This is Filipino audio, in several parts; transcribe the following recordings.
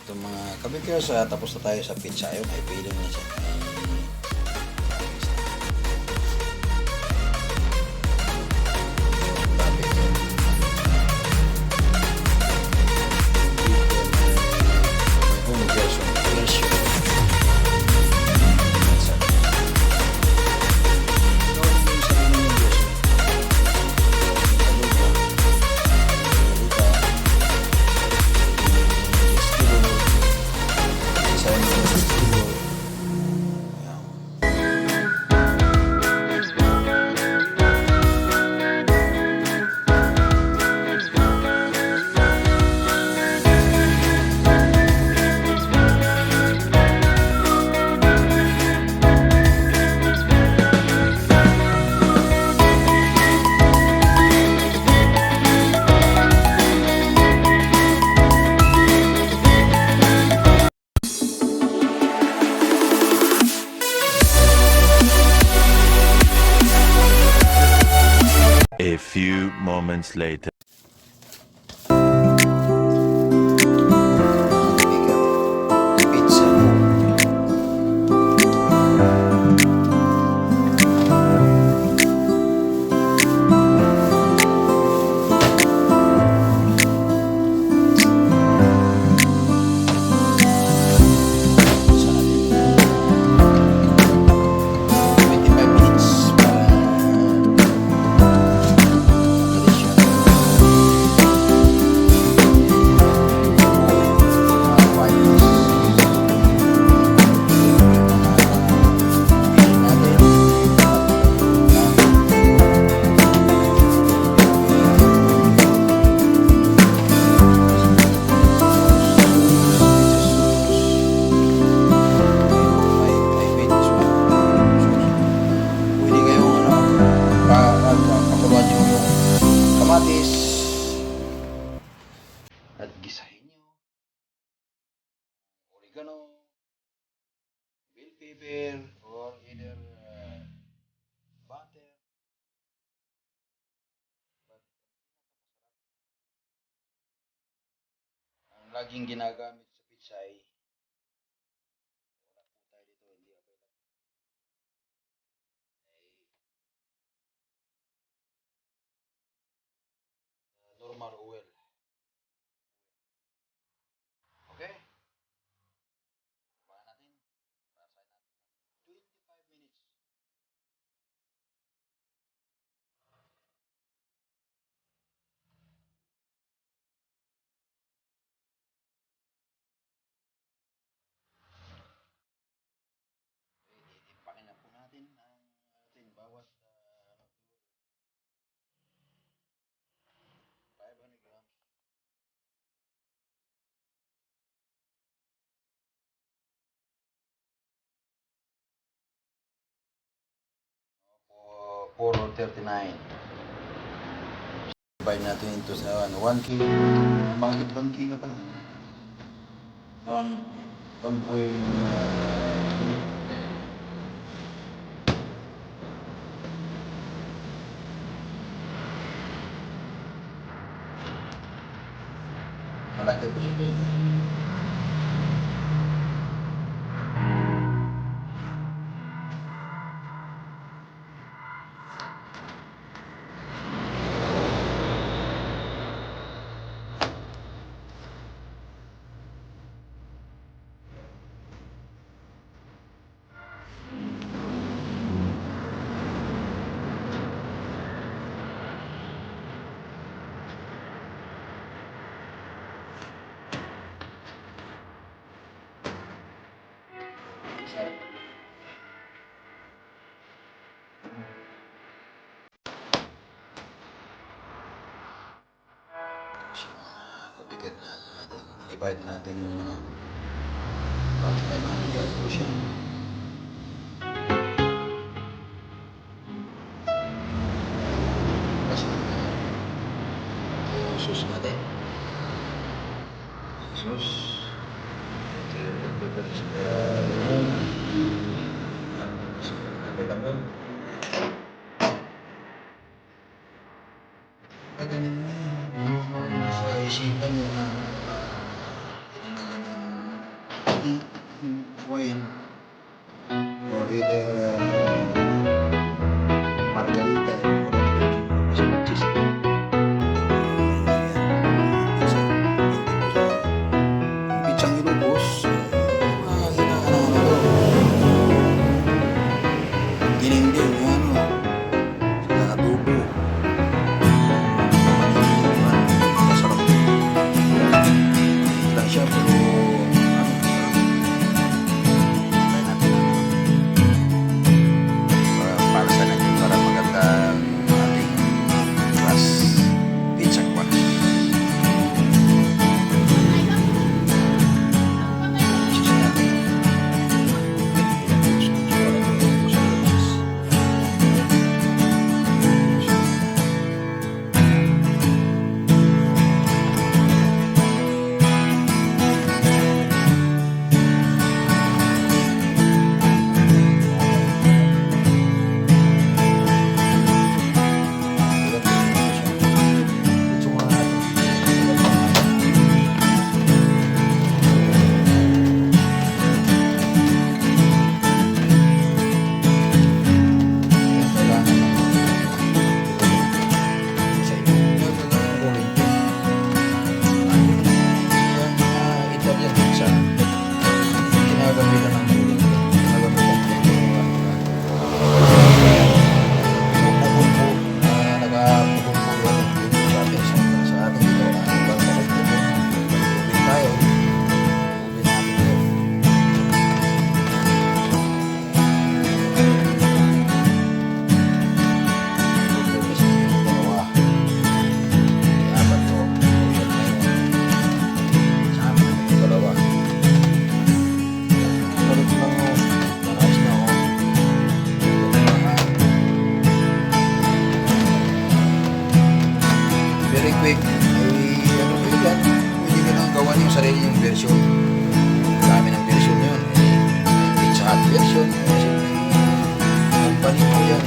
Ito mga kabikers, tapos na tayo sa pizza. Ayun, may feeling na siya. A few moments later. Pizza. Kamatis at gisahin nyo oregano, bell pepper, or either butter. But ang laging ginagamit sa pizza ay wala po tayo dito, hindi available, ay normal oil. Okay? Baka natin, basahin natin ng 25 minutes. Okay, titimpakin na po natin ang ating bawat 500 grams. For 4.39. Divide natin into sa 1 kilo. Bakit 1 kilo pa? 1 point. Malaki po siya. Kabigat na natin. Divide natin yung about 500 po siya. Kasi ito yung sauce natin. Sauce. Ito yung pepper sa lemon. Natin lemon. Sa isipan mo na Wine or either margarita or cheese. Pitsang inubos, mga hinahanap na to. Dinding, ano, sila adobo. Masarap. Lang siya, pero ano, try natin para sa natin, para maganda ang ating crust, pizza crust. Cheese natin. Very quick, ano kayo dyan, pwede ka nang gawa yung sarili yung version. Dami ng version yun. Pizza Hut version, company mo yan.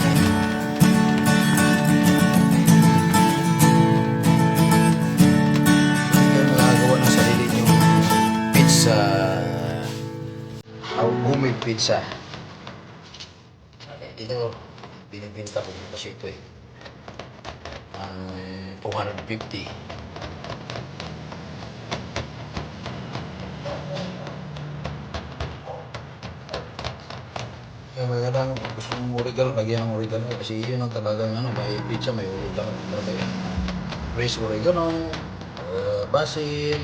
Pwede ka magagawa ng sarili yung pizza, homemade pizza. Ito, binibinta ko kasi ito eh. 250. Kaya mayroon gusto mong oregano, lagyan ng oregano kasi yun ang talagang ano, may pizza, may oregano talaga yun. Fresh oregano, basil,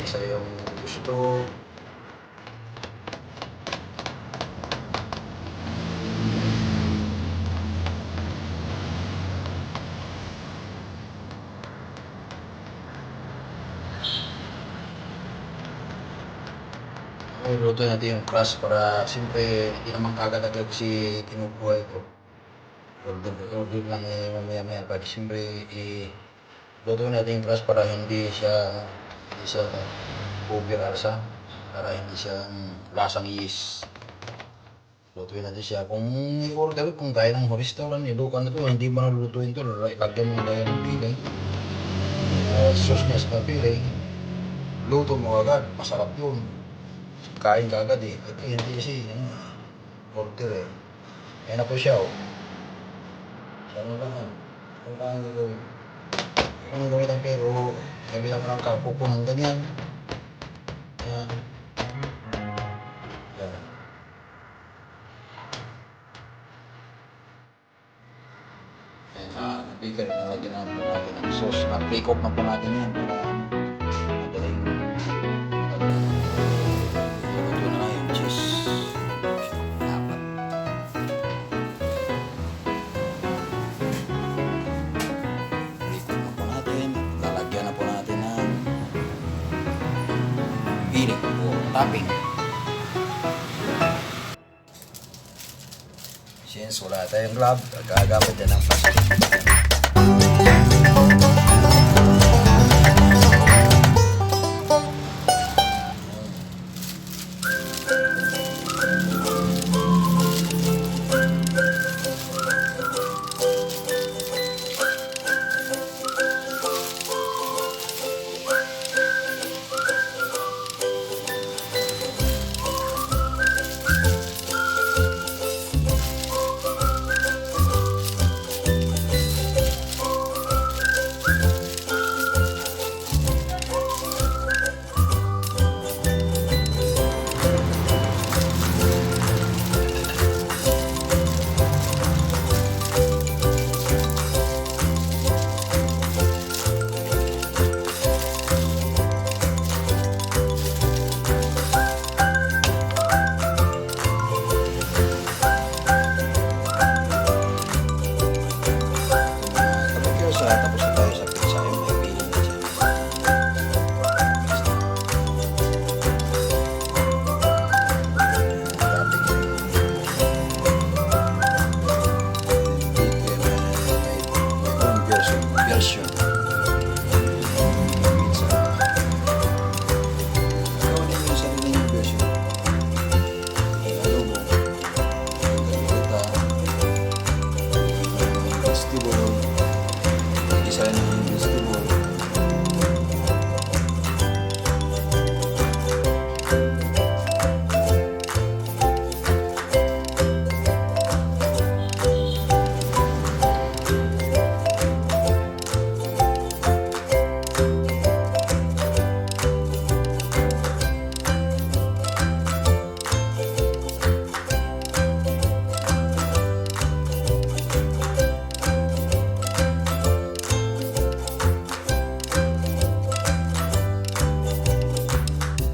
isa yung gusto. Luto natin yung crust para siyempre hindi naman kagad-agad si kinukuha ko. Order lang mamaya-maya para siyempre luto natin yung crust para hindi siya over-alsa, para hindi siya lasang yeast. Lutuin natin siya. Kung i-order, kung kaya ng restaurant, ilukan na ito, hindi mo nalulutuin ito, lagyan mo na ng piling. Sauce niya sa piling, luto mo agad, masarap yun. Kain ka agad eh. Ito hindi kasi order eh. Ayan na po siya oh. Ano lang yan. Ano lang ang gagawin. Ang gawin ng pero gabilang mo ng kapupo ng ganyan. Ayan. Ayan. Ayan. Nabigay na lagyan na po natin ang sauce. Na-pre-cook na po natin yan. Madaling topping. Since wala tayong glove, gagamit din ng plastic. isa ng